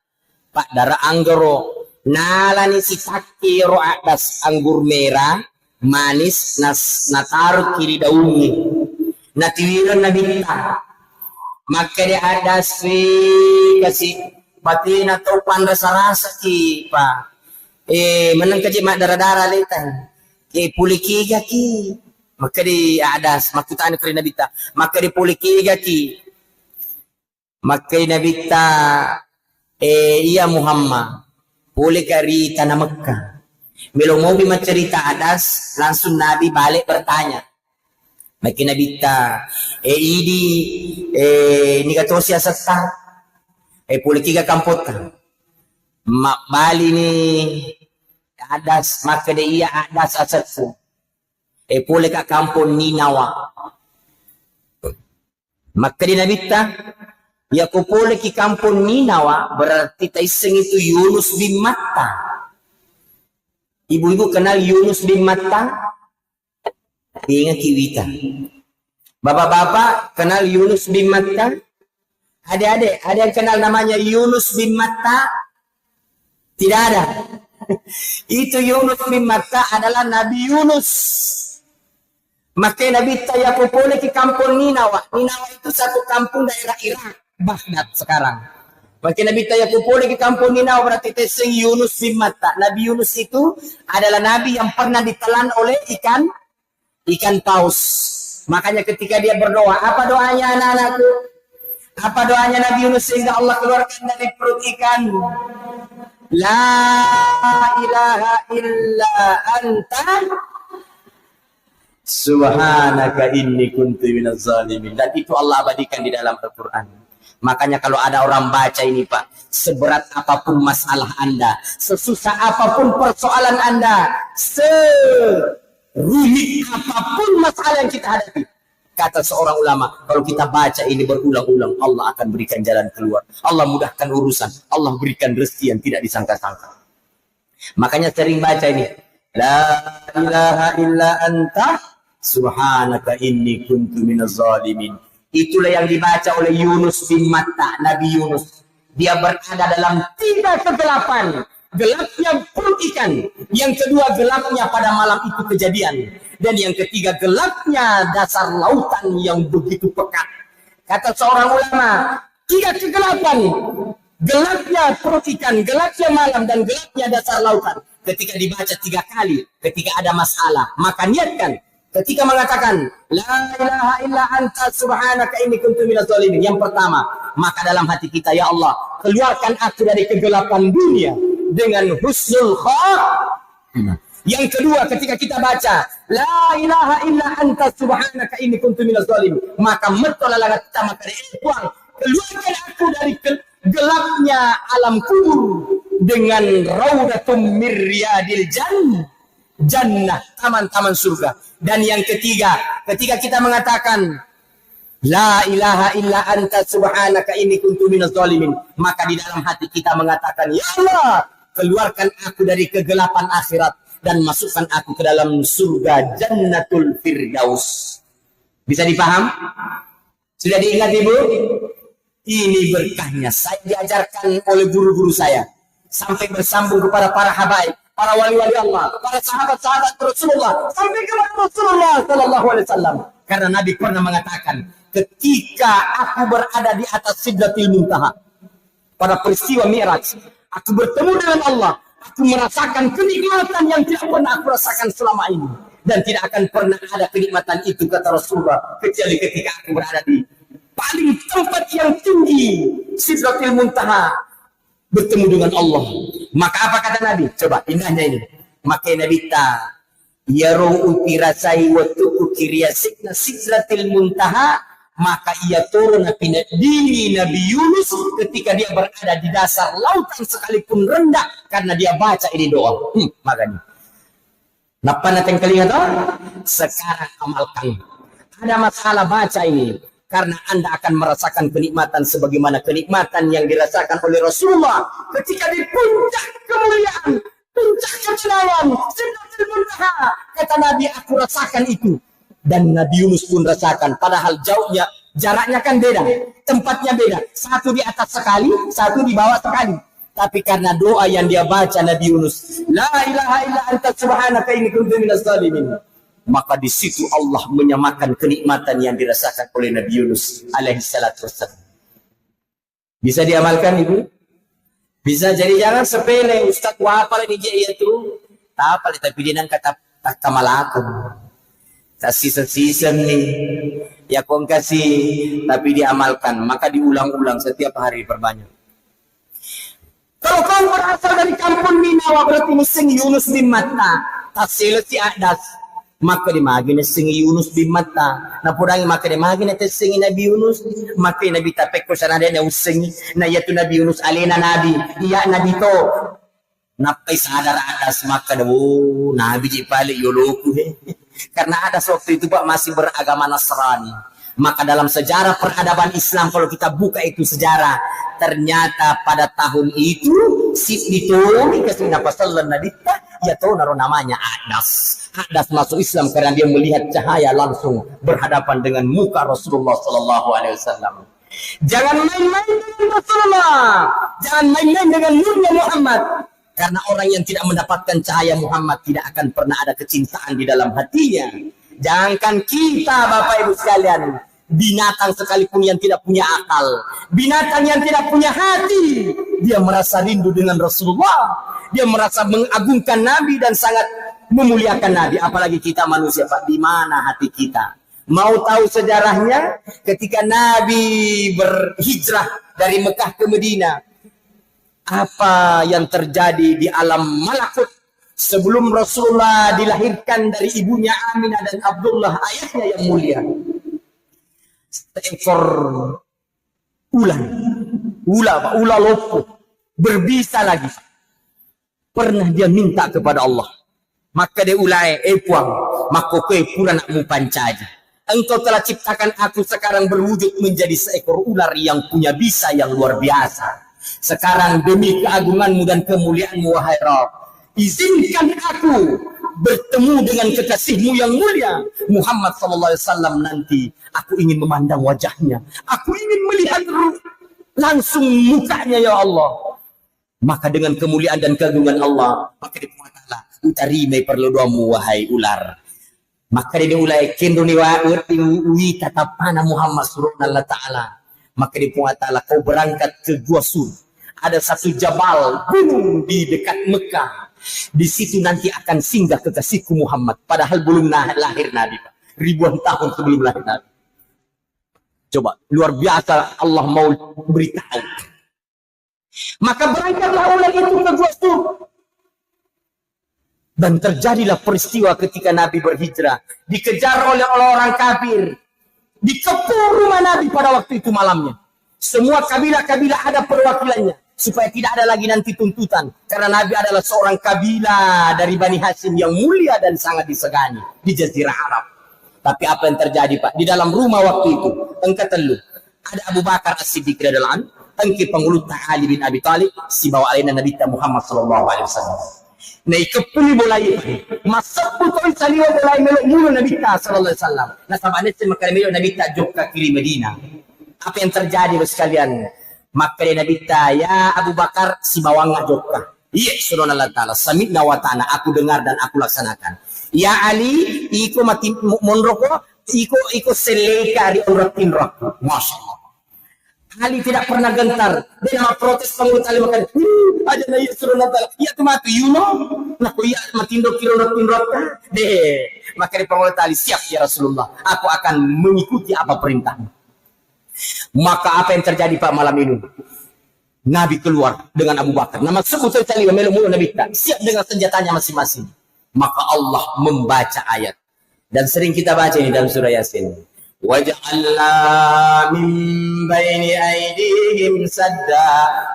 pak darah anggoro nala ni si taki ro atas anggur merah manis nataruh kiri daunnya natiwiran nabita. Maka dia ada si kasih batin atau rasa ki pa menang kaji mak darah-darah letan puliki ki maka di adas makutan kri nabita maka di puliki ki maka nabita iya Muhammad pulih kari tanah Mekah belum mau cerita adas langsung Nabi balik bertanya maka nabita ini kata siasat puliki ka kampot mak bali ni Adas maka dia Adas asatku pulih ka kampung Ninawa maka di nabita ya ko pulih ki kampung Ninawa berarti taiseng itu Yunus bin Matta. Ibu-ibu kenal Yunus bin Matta? Ingat kiwita. Bapak-bapak kenal Yunus bin Matta? Adik-adik ada yang kenal namanya Yunus bin Matta? Tidak ada. Itu Yunus bin Matta adalah Nabi Yunus. Maka Nabi Tayyakupole ke kampung Ninawa. Ninawa itu satu kampung daerah Irak, Baghdad sekarang. Maka Nabi tanya kupuli ke kampung Ninawa berarti tesing Yunus bin Matta. Nabi Yunus itu adalah nabi yang pernah ditelan oleh ikan paus. Makanya ketika dia berdoa, apa doanya anak-anakku? Apa doanya Nabi Yunus sehingga Allah keluarkan dari perut ikan? La ilaha illa anta subhanaka inni kuntu minaz zalimin. Dan itu Allah abadikan di dalam Al-Quran. Makanya kalau ada orang baca ini Pak, seberat apapun masalah Anda, sesusah apapun persoalan Anda, serumit apapun masalah yang kita hadapi, kata seorang ulama, kalau kita baca ini berulang-ulang, Allah akan berikan jalan keluar. Allah mudahkan urusan, Allah berikan rezeki yang tidak disangka-sangka. Makanya sering baca ini, la ilaha illa anta subhanaka inni kuntu minaz zalimin. Itulah yang dibaca oleh Yunus bin Matta, Nabi Yunus. Dia berada dalam 3 kegelapan. Gelapnya perut ikan. Yang kedua gelapnya pada malam itu kejadian. Dan yang ketiga gelapnya dasar lautan yang begitu pekat. Kata seorang ulama, 3 kegelapan. Gelapnya perut ikan, gelapnya malam, dan gelapnya dasar lautan. Ketika dibaca 3 kali, ketika ada masalah, maka niatkan. Ketika mengatakan la ilaha illa anta subhanaka inni kuntu minaz zalimin, yang pertama, maka dalam hati kita, ya Allah, keluarkan aku dari kegelapan dunia dengan husnul khatimah. Yang kedua, ketika kita baca la ilaha illa anta subhanaka inni kuntu minaz zalimin, maka metolalah kita maka keluarkan aku dari gelapnya alam kubur dengan raudatum miryadil jannah, taman-taman surga. Dan yang ketiga, ketika kita mengatakan la ilaha illa anta subhanaka inni kuntu minaz zalimin, maka di dalam hati kita mengatakan, ya Allah, keluarkan aku dari kegelapan akhirat dan masukkan aku ke dalam surga Jannatul Firdaus. Bisa dipaham? Sudah diingat Ibu? Ini berkahnya. Saya diajarkan oleh guru-guru saya sampai bersambung kepada para habaib, para wali-wali Allah, para sahabat-sahabat Rasulullah, sampai kepada Rasulullah sallallahu alaihi wasallam. Karena Nabi pernah mengatakan, ketika aku berada di atas Sidratil Muntaha pada peristiwa Mi'raj, aku bertemu dengan Allah, aku merasakan kenikmatan yang tidak pernah aku rasakan selama ini, dan tidak akan pernah ada kenikmatan itu, kata Rasulullah, kecuali ketika aku berada di paling tempat yang tinggi, Sidratil Muntaha, bertemu dengan Allah. Maka apa kata Nabi? Coba indahnya ini. Maka Nabi ta yaru pirasai wa tuqiriya sidratil muntaha, maka ia turun di Nabi Yunus ketika dia berada di dasar lautan sekalipun rendah karena dia baca ini doa. Makanya napa nateng kelingat sekarang amalkan. Ada masalah baca ini. Karena Anda akan merasakan kenikmatan sebagaimana kenikmatan yang dirasakan oleh Rasulullah ketika di puncak kemuliaan, puncak kecenayaan, Sidratul Muntaha. Kata Nabi, aku rasakan itu. Dan Nabi Yunus pun rasakan. Padahal jauhnya, jaraknya kan beda, tempatnya beda. Satu di atas sekali, satu di bawah sekali. Tapi karena doa yang dia baca Nabi Yunus, la ilaha illa anta subhanaka inni kuntu minaz zalimin, maka di situ Allah menyamakan kenikmatan yang dirasakan oleh Nabi Yunus alaihi salatu wassalam. Bisa diamalkan Ibu? Bisa. Jadi jangan sepele, Ustaz wapal ini dia itu tapal tapi dia nang kata kamalakon. Sisa-sisa nih ya kong kasih tapi diamalkan, maka diulang-ulang setiap hari perbanyak. Kalau kau berasal dari kampung Ninawa berarti sing Yunus bin Matta, tasil si adas. Maka dimagi na singi Yunus bin Matta, na purangi maka dimagi na singi Nabi Yunus, maka Nabi tapek ko sana na usingi na yato Nabi Yunus alina Nabi, iya Nabi to, napay sadar atas maka daw Nabi di pali yoloku karena adas waktu itu Pak masih beragama Nasrani. Maka dalam sejarah peradaban Islam kalau kita buka itu sejarah, ternyata pada tahun itu si itu dikasih napasalan nadita ya tahu naruh namanya Adas. Adas masuk Islam karena dia melihat cahaya langsung berhadapan dengan muka Rasulullah sallallahu alaihi wasallam. Jangan main-main dengan Rasulullah, jangan main-main dengan nurnya Muhammad. Karena orang yang tidak mendapatkan cahaya Muhammad tidak akan pernah ada kecintaan di dalam hatinya. Jangankan kita Bapak Ibu sekalian, Binatang sekalipun yang tidak punya akal, binatang yang tidak punya hati, dia merasa rindu dengan Rasulullah. Dia merasa mengagungkan Nabi dan sangat memuliakan Nabi. Apalagi kita manusia, Pak. Di mana hati kita? Mau tahu sejarahnya? Ketika Nabi berhijrah dari Mekah ke Madinah, apa yang terjadi di alam malakut sebelum Rasulullah dilahirkan dari ibunya Aminah dan Abdullah, ayahnya yang mulia. Seekor ular lopo berbisa lagi. Pernah dia minta kepada Allah, maka dia ulai puang, maka kau pura nak mupancaja. Engkau telah ciptakan aku sekarang berwujud menjadi seekor ular yang punya bisa yang luar biasa. Sekarang demi keagunganmu dan kemuliaanmu wahai Rabb, izinkan aku bertemu dengan kekasihmu yang mulia Muhammad SAW nanti. Aku ingin memandang wajahnya, aku ingin melihat langsung mukanya ya Allah. Maka dengan kemuliaan dan keagungan Allah, maka dia mengatakan, utarimai perlu doamu wahai ular. Maka dia mulai kenduni wi tatapana Muhammad sallallahu taala. Maka dia mengatakan, kau berangkat ke Gua Sur. Ada satu jabal gunung di dekat Mekah. Di situ nanti akan singgah kekasihku Muhammad. Padahal belum lahir Nabi, Pak. Ribuan tahun sebelum lahir Nabi. Coba, luar biasa Allah mau beritahu. Maka berangkatlah ular itu ke Gua Sur. Dan terjadilah peristiwa ketika Nabi berhijrah. Dikejar oleh orang kafir. Dikepung rumah Nabi pada waktu itu malamnya. Semua kabilah-kabilah ada perwakilannya. Supaya tidak ada lagi nanti tuntutan. Karena Nabi adalah seorang kabilah dari Bani Hashim yang mulia dan sangat disegani di Jazirah Arab. Tapi apa yang terjadi, Pak? Di dalam rumah waktu itu, engkau telu. Ada Abu Bakar As-Siddiq radhiyallahu anhu, engkau pengulut Ali bin Abi Thalib, si bawa alaina Nabi Muhammad sallallahu alaihi wasallam. Nah, ikepuli bolai masuk putoi saliwa bolai melok mulu Nabi sallallahu alaihi wasallam. Nah, sampai ini maka melok Nabi jok ke kiri Medina. Apa yang terjadi bos sekalian? Maka Nabi ya Abu Bakar si bawang jokka. Iya, subhanallah taala. Sami'na wa ta'ana, aku dengar dan aku laksanakan. Ya Ali, iko mati monroko, iko seleka di uratin rok. Masyaallah. Ali tidak pernah gentar. Dia protes pengulut Ali makan. Aja na Yesus Natal. Iya tu matu Yuno. Naku iya matindo kiro-kiro. Deh. Maka di pengulut Ali, siap ya Rasulullah. Aku akan mengikuti apa perintahmu. Maka apa yang terjadi Pak malam ini? Nabi keluar dengan Abu Bakar. Nama sebut tadi melu Nabi siap dengan senjatanya masing-masing. Maka Allah membaca ayat. Dan sering kita baca ini dalam surah Yasin. وَجَعَلْنَا مِنْ بَيْنِ أَيْدِيهِمْ سَدًّا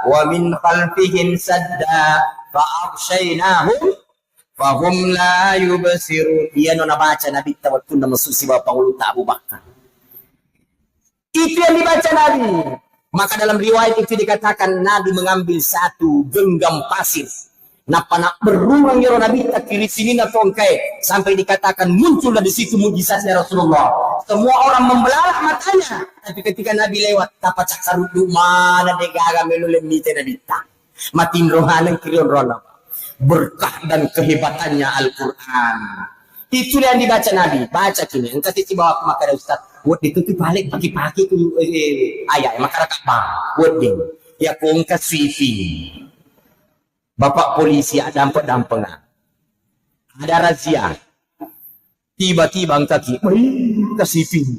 وَمِنْ خَلْفِهِمْ سَدًّا فَأَغْشَيْنَاهُمْ فَهُمْ لَا يُبْصِرُونَ. Ia nona baca Nabi waktu nama susi bawa panguluta Abu Bakar. Itu yang dibaca Nabi. Maka dalam riwayat itu dikatakan Nabi mengambil satu genggam pasir. Nak berulang ya Nabi tak kiri sini nak tongkai sampai dikatakan muncul dari situ mujizatnya Rasulullah. Semua orang membelalak matanya. Tapi ketika Nabi lewat, tapa cakarudu mana negaga melulem mite Nabi tak. Matin rohanan kirion rona. Berkah dan kehebatannya Al-Quran. Itu yang dibaca Nabi. Baca kini. Engkau titi bawa maka ada Ustaz. Buat ditutup balik pagi-pagi itu ayat. Maka rakyat bang. Buat dia. Ya kongka sweeping. Bapak polisi ada dampeng. Ada razia. Tiba-tiba kaki. Kasipin.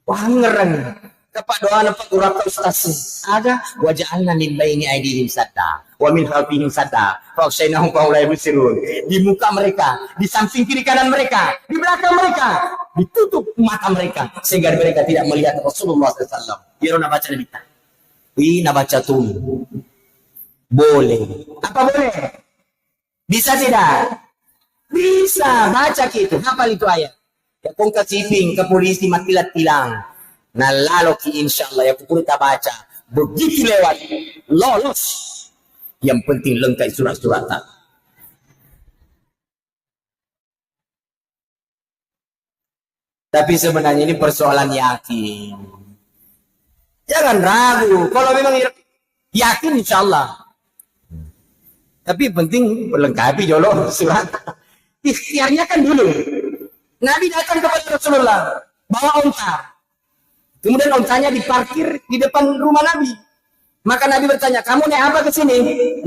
Wah ngereng. Dapat doa nampak uraka ustaz. Ada. Waja'alna min baini aidihim sadda. Wa min khalfihim sadda. Fa'aksainahum fa'ulai busirun. Di muka mereka. Di samping kiri kanan mereka. Di belakang mereka. Ditutup mata mereka. Sehingga mereka tidak melihat Rasulullah SAW. Biar nak baca Nabi. Wih nak baca tuh. Boleh. Apa boleh? Bisa tidak? Bisa. Baca gitu. Hafal itu ayat. Ya kung kasiping ke polisi matilat tilang. Nah lalu ki insyaallah ya pun kita baca. Begitu lewat. Lolos. Yang penting lengkap surat-suratan. Tapi sebenarnya ini persoalan yakin. Jangan ragu. Kalau memang yakin insyaallah. Tapi penting melengkapi jolo surat. Ikhtiarnya kan dulu. Nabi datang kepada Rasulullah. Bawa unta. Kemudian ontanya diparkir di depan rumah Nabi. Maka Nabi bertanya, kamu naik apa ke sini?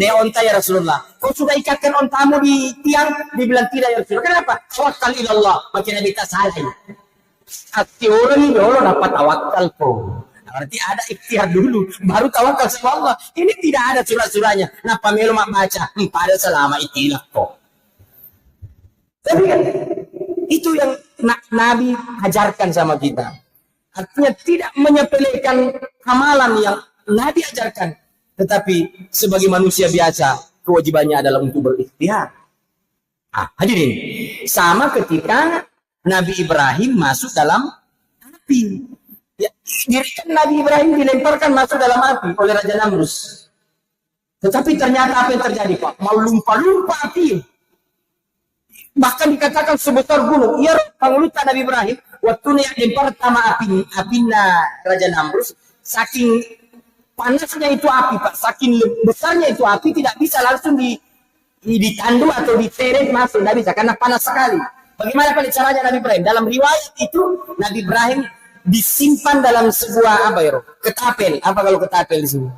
Naik onta ya Rasulullah. Kau sudah ikatkan ontamu di tiang? Dibilang tidak ya Rasulullah. Kenapa? Tawakkal ilallah. Maka Nabi tak salah. Hati orang ini Allah dapat tawakal kau. Berarti ada ikhtiar dulu, baru tawakal sama Allah. Ini tidak ada surat-suratnya. Nah, pamelo mak baca, pada selama itilah kok. Tapi kan, itu yang Nabi ajarkan sama kita. Artinya tidak menyepelekan amalan yang Nabi ajarkan. Tetapi sebagai manusia biasa, kewajibannya adalah untuk berikhtiar. Hadirin, sama ketika Nabi Ibrahim masuk dalam api. Ya, dirikan Nabi Ibrahim dilemparkan masuk dalam api oleh Raja Namrus. Tetapi ternyata apa yang terjadi, Pak? Mau lumpa-lumpa api. Bahkan dikatakan sebesar gunung. Ia pangulutan Nabi Ibrahim. Waktu yang dilempar pertama apinya Raja Namrus. Saking panasnya itu api, Pak. Saking besarnya itu api tidak bisa langsung ditandu atau diseret masuk. Tidak bisa karena panas sekali. Bagaimana caranya Nabi Ibrahim? Dalam riwayat itu Nabi Ibrahim disimpan dalam sebuah apa ya, ketapel. Apa kalau ketapel di sini?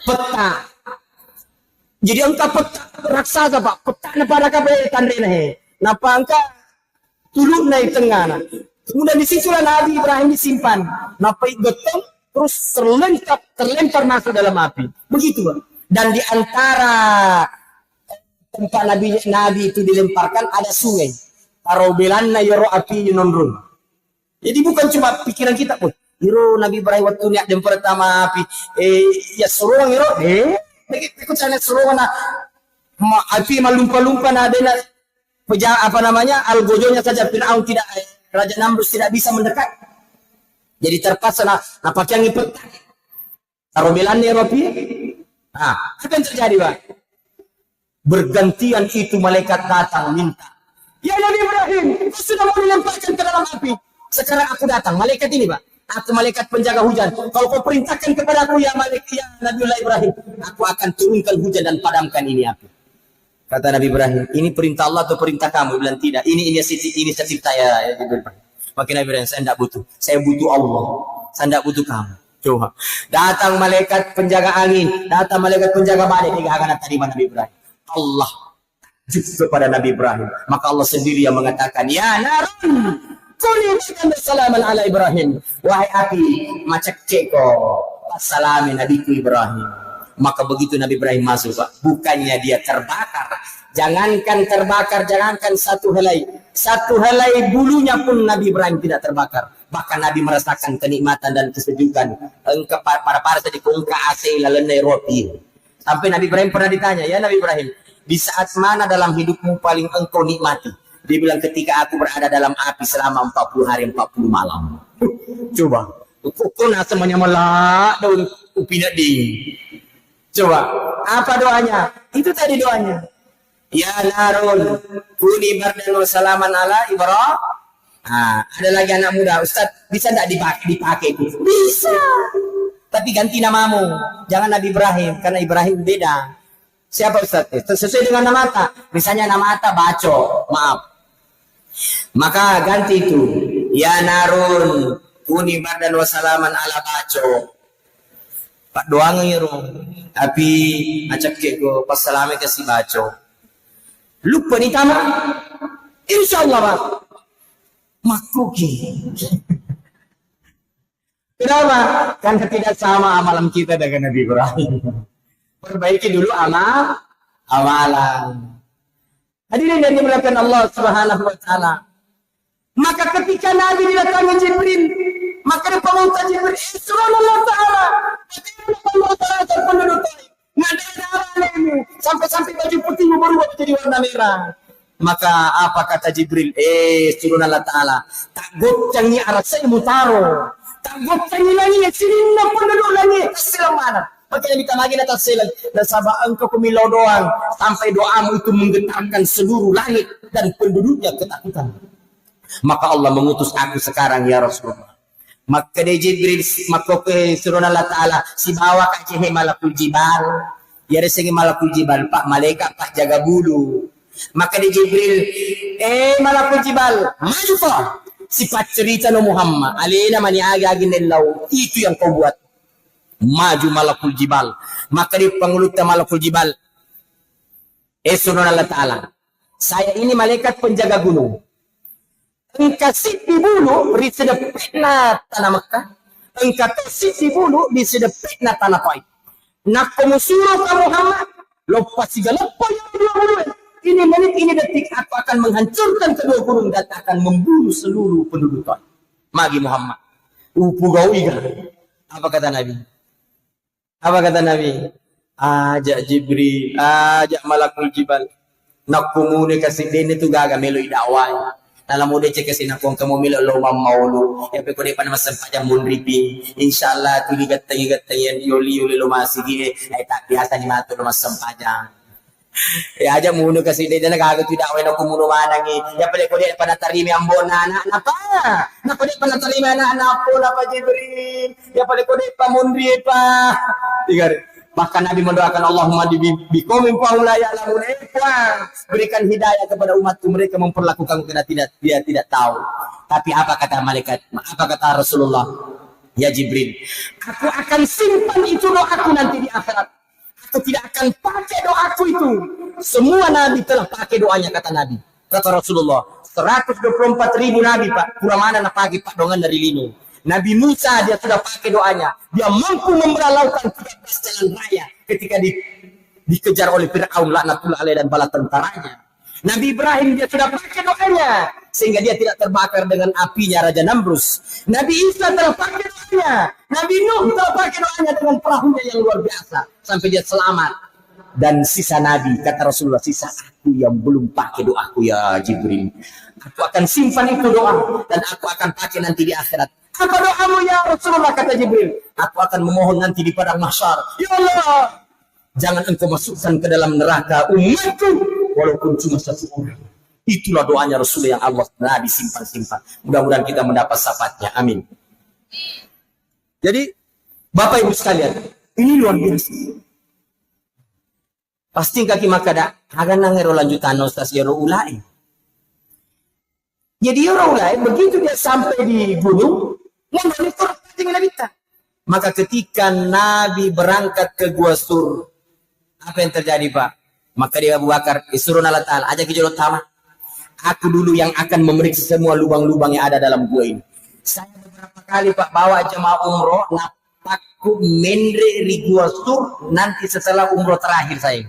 Peta. Jadi engkau peta raksasa, Pak. Peta na pada kabel tandrena he. Napa engkau turun naik tengah na. Kemudian di situlah Nabi Ibrahim disimpan. Napa getong terus terlempar masuk dalam api. Begitu, Pak. Dan di antara tempat Nabi itu dilemparkan ada sungai. Tarobelanna yoro api yunonrun. Jadi bukan cuma pikiran kita pun. Hiro Nabi Ibrahim waktu niat yang pertama api. Ya seruang hiro. Ikut sana seruang na. Api malumpa-lumpa na ada apa namanya algojonya saja Fir'aun tidak, Raja Namrus tidak bisa mendekat. Jadi terpaksa na pakai ngipet. Tarobelan ni api. Apa yang terjadi, Pak? Bergantian itu malaikat datang minta. Ya Nabi Ibrahim, kau sudah mau dilemparkan ke dalam api. Sekarang aku datang, malaikat ini, Pak. Aku malaikat penjaga hujan. Kalau kau perintahkan kepada aku ya malaikat ya Nabiullah Ibrahim, aku akan turunkan hujan dan padamkan ini api. Kata Nabi Ibrahim, ini perintah Allah atau perintah kamu? Bilang tidak. Ini inisiatif saya. Maka Nabi Ibrahim, saya tidak butuh. Saya butuh Allah. Saya tidak butuh kamu. Coba. Datang malaikat penjaga angin, datang malaikat penjaga badai. Tiga akan terima Nabi Ibrahim. Allah juga kepada Nabi Ibrahim. Maka Allah sendiri yang mengatakan, ya narun kuni salaman ala Ibrahim. Wahai api, macak ceko salami nabiku Ibrahim. Maka begitu Nabi Ibrahim masuk, Pak, bukannya dia terbakar. Jangankan terbakar, jangankan satu helai bulunya pun Nabi Ibrahim tidak terbakar. Bahkan Nabi merasakan kenikmatan dan kesejukan. Para tadi kongka AC lalenai roti. Sampai Nabi Ibrahim pernah ditanya, ya Nabi Ibrahim, di saat mana dalam hidupmu paling engkau nikmati? Dia bilang, ketika aku berada dalam api selama 40 hari 40 malam. Coba, kau semuanya melak daun upinat di. Coba, apa doanya? Itu tadi doanya. Ya narun, kuni bardan wa salaman ala Ibrahim. Ada lagi anak muda, Ustaz, bisa tidak dipakai itu? Bisa. Tapi ganti namamu, jangan Nabi Ibrahim, karena Ibrahim beda. Siapa Ustaz? Sesuai dengan nama Atta. Misalnya nama Atta Baco, maaf. Maka ganti itu. Ya narun, kuni bardan wa salaman ala Baco. Pak doang ngiru. Tapi acak keko pas salame kasih Baco. Lupa ni tama. Insyaallah, Pak. Makruki. Kenapa? Karena tidak sama amalan kita dengan Nabi Ibrahim. Perbaiki dulu amalan. Hadirin yang dimuliakan Allah Subhanahu wa taala. Maka ketika Nabi didatangi Jibril, maka dia peminta Jibril, "Subhanallah taala, Allah taala terpenduduk Taif. Nggak ada apa ini, sampai baju putih berubah menjadi warna merah." Maka apa kata Jibril? Subhanallah taala, tak gocangi arah saya mutaro. Tak gocangi lagi sini penduduk lagi keselamatan. Maka yang kita lagi atas selan dan sabah engkau pemilau doang sampai doamu itu menggetarkan seluruh langit dan penduduknya ketakutan. Maka Allah mengutus aku sekarang ya Rasulullah. Maka dia Jibril maka ke Subhanallah taala si bawa ka cehe malakul jibal. Ya resenge malakul jibal Pak malaikat Pak jaga bulu. Maka dia Jibril malakul jibal maju Pak. sifat cerita no Muhammad alina mani agi nilaw itu yang kau buat. Maju malakul jibal, maka di pengulutnya malakul jibal Allah Ta'ala, saya ini malaikat penjaga gunung, engkau siti bulu di sedepetna tanah Mekah, engkau siti bulu di sedepetna tanah Taif. Nak pemusuh ka Muhammad lepas segala yang dua bulu ini menit ini detik aku akan menghancurkan kedua gunung dan akan membunuh seluruh penduduk Taif. Magi Muhammad upugau iga. Apa kata Nabi? Apa kata Nabi? Ajak Jibril, ajak malakul jibal. Nak kumune kasih dene tu gaga meloi dakwah. Dalam mode cek kasi nak kong kamu milo lo maulu. Ya pe ko de pan masam pajang munripi. Insyaallah tu ligat yan yoli lo masigi ay tak biasa ni mato lo masam pajang. Ya aja munu kasi de na gaga tu dakwah na kumuno manangi. Ya pele ko de panatarimi ambona anak napa. Na ko de panatarimi anak po na pa Jibril. Ya pele ko de pamunri pa. Tigar. Bahkan Nabi mendoakan Allahumma biqaumin fahum la ya'lamun. Berikan hidayah kepada umatku, mereka memperlakukan karena dia tidak tahu. Tapi apa kata malaikat? Apa kata Rasulullah? Ya Jibril, aku akan simpan itu doaku nanti di akhirat. Aku tidak akan pakai doaku itu. Semua Nabi telah pakai doanya, kata Nabi. Kata Rasulullah, 124.000 Nabi Pak, kurang mana nak pakai Pak dongan dari lino. Nabi Musa dia sudah pakai doanya. Dia mampu memberalaukan 13 jalan raya ketika dikejar oleh Fir'aun laknatullah alaih dan bala tentaranya. Nabi Ibrahim dia sudah pakai doanya sehingga dia tidak terbakar dengan apinya Raja Namrus. Nabi Isa telah pakai doanya. Nabi Nuh telah pakai doanya dengan perahunya yang luar biasa sampai dia selamat. Dan sisa Nabi, kata Rasulullah, sisa aku yang belum pakai doaku ya Jibril. Aku akan simpan itu doa dan aku akan pakai nanti di akhirat. Apa doamu ya Rasulullah, kata Jibril? Aku akan memohon nanti di padang mahsyar. Ya Allah, jangan engkau masukkan ke dalam neraka umatku walaupun cuma satu orang. Itulah doanya Rasulullah yang Allah disimpan-simpan. Mudah-mudahan kita mendapat syafaatnya. Amin. Jadi Bapak Ibu sekalian, ini luar biasa. Pasti kaki makada agan nangero lanjutan Ustaz Yoro ulai. Jadi Yoro ulai begitu dia sampai di gunung, maka ketika Nabi berangkat ke Gua Sur, apa yang terjadi Pak? Maka dia Abu Bakar, Surun Allah Ta'ala, ajak ke Jolot Tama. Aku dulu yang akan memeriksa semua lubang-lubang yang ada dalam gua ini. Saya beberapa kali Pak bawa jemaah umroh, napakku mendre di Gua Sur, nanti setelah umroh terakhir saya.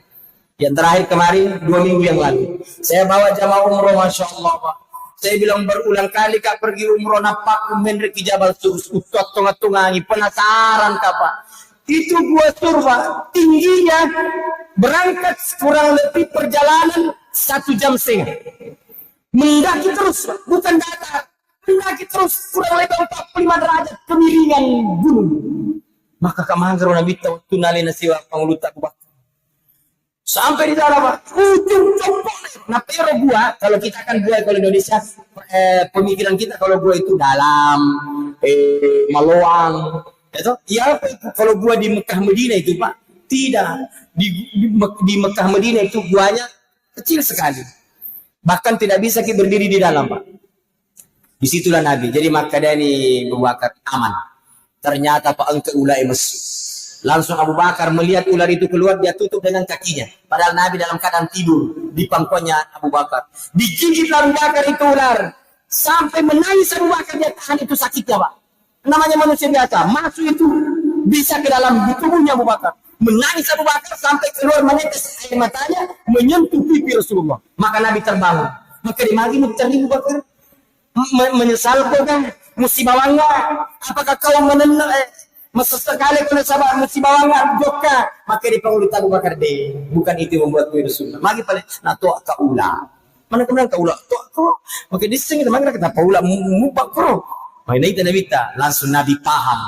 Yang terakhir kemarin 2 minggu yang lalu. Saya bawa jemaah umroh, Masya Allah Pak. Saya bilang berulang kali Kak pergi umroh napak mendek ke Jabal Sur, utot tungangi penasaran Kak Pak. Itu Gua Sur Pak, tingginya berangkat kurang lebih perjalanan 1,5 jam. Mendaki terus, bukan datar. Mendaki terus kurang lebih 45 derajat kemiringan gunung. Maka Kak Manggar Nabi tahu tunali nasiwa pangulutak Pak. Sampai di sana Pak, ujung compok. Nah pero gua, kalau kita kan gua kalau Indonesia, pemikiran kita kalau gua itu dalam, meluang, itu ya kalau gua di Mekah Medina itu Pak, tidak di Mekah Medina itu guanya kecil sekali, bahkan tidak bisa kita berdiri di dalam Pak. Disitulah Nabi, jadi maka dia ini Abu Bakar aman. Ternyata Pak engke ulai masuk. Langsung Abu Bakar melihat ular itu keluar, dia tutup dengan kakinya. Padahal Nabi dalam keadaan tidur di pangkuannya Abu Bakar. Digigit Abu Bakar itu ular. Sampai menangis Abu Bakar, dia tahan itu sakitnya Pak. Namanya manusia biasa, masuk itu bisa ke dalam tubuhnya Abu Bakar. Menangis Abu Bakar sampai keluar menetes air matanya, menyentuh pipi Rasulullah. Maka Nabi terbangun. Maka dimagi mencari Abu Bakar. Menyesal kau kan? Musibah enggak? Apakah kau menenang? Masa sekali kena sabar musibah enggak joka, maka di Abu Bakar deh. Bukan itu membuat gue Rasulullah. Magi paling nato ka ula. Mana kemudian ka ula? To. Maka di sini mana kata Paula mubak kro. Mainai Nabi langsung Nabi paham.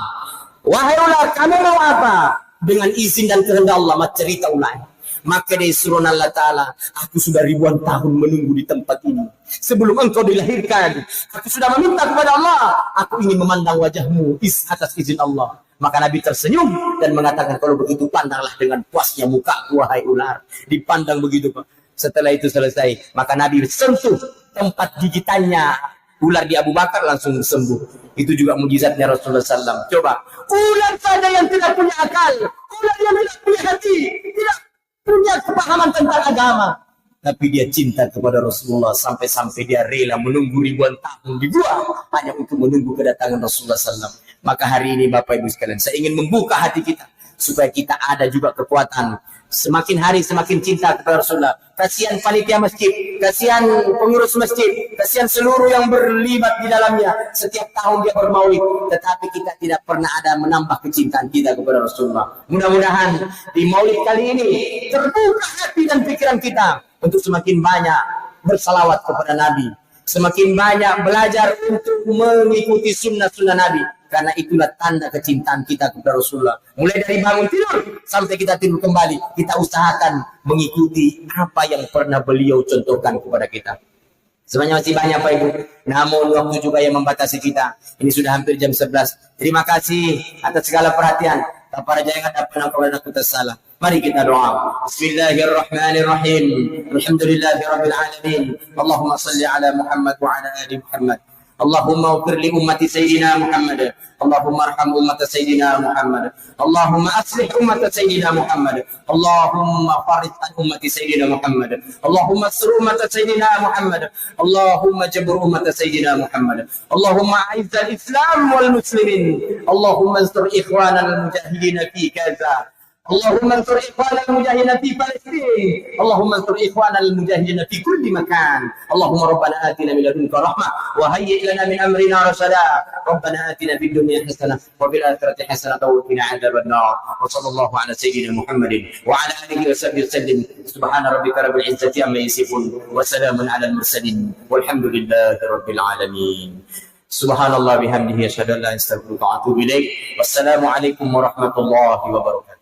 Wahai ular, kamu mau apa? Dengan izin dan kehendak Allah, cerita ular. Maka dari surah Allah Ta'ala, aku sudah ribuan tahun menunggu di tempat ini. Sebelum engkau dilahirkan, aku sudah meminta kepada Allah, aku ingin memandang wajahmu atas izin Allah. Maka Nabi tersenyum dan mengatakan, kalau begitu pandanglah dengan puasnya muka wahai ular. Dipandang begitu Pak. Setelah itu selesai, maka Nabi sentuh tempat gigitannya Ular di Abu Bakar langsung sembuh. Itu juga mujizatnya Rasulullah SAW. Coba, ular saja yang tidak punya akal, ular yang tidak punya hati, tidak punya kepahaman tentang agama, tapi dia cinta kepada Rasulullah sampai-sampai dia rela menunggu ribuan tahun di gua hanya untuk menunggu kedatangan Rasulullah SAW. Maka hari ini Bapak Ibu sekalian, saya ingin membuka hati kita supaya kita ada juga kekuatan. Semakin hari semakin cinta kepada Rasulullah. Kasihan panitia masjid, kasihan pengurus masjid, kasihan seluruh yang berlibat di dalamnya. Setiap tahun dia bermaulid, tetapi kita tidak pernah ada menambah kecintaan kita kepada Rasulullah. Mudah-mudahan di maulid kali ini terbuka hati dan pikiran kita untuk semakin banyak bersalawat kepada Nabi, semakin banyak belajar untuk mengikuti sunnah-sunnah Nabi. Karena itulah tanda kecintaan kita kepada Rasulullah. Mulai dari bangun tidur sampai kita tidur kembali, kita usahakan mengikuti apa yang pernah beliau contohkan kepada kita. Sebenarnya masih banyak Pak Ibu, namun waktu juga yang membatasi kita. Ini sudah hampir jam 11. Terima kasih atas segala perhatian. Para jangan dapat kalau aku tersalah. Mari kita doa. Bismillahirrahmanirrahim. Alhamdulillahirabbil alamin. Allahumma shalli ala Muhammad wa ala ali Muhammad. Allahumma ighfir li ummati sayyidina Muhammad. Allahumma arham ummata sayyidina Muhammad. Allahumma aslih ummata sayyidina Muhammad. Allahumma farid an ummati sayyidina Muhammad. Allahumma asr ummata sayyidina Muhammad. Allahumma jabr ummata sayyidina Muhammad. Allahumma a'izz al-islam wal muslimin. Allahumma ansur ikhwana al-mujahidin fi Gaza. اللهم انصر إخوان المجاهدين في فلسطين. اللهم انصر إخوان المجاهدين في كل مكان. اللهم ربنا آتنا من لدنك رحمة وهيئ لنا من أمرنا رشدا. ربنا آتنا في الدنيا حسنة وفي الآخرة حسنة وقنا عذاب النار. وصلى الله على سيدنا محمد وعلى آله وصحبه وسلم. سبحان ربك رب العزة عما يصفون وسلام على المرسلين والحمد لله رب العالمين. سبحان الله بحمده أشهد أن لا إله إلا الله أستغفرك وأتوب إليك. والسلام عليكم ورحمة الله وبركاته.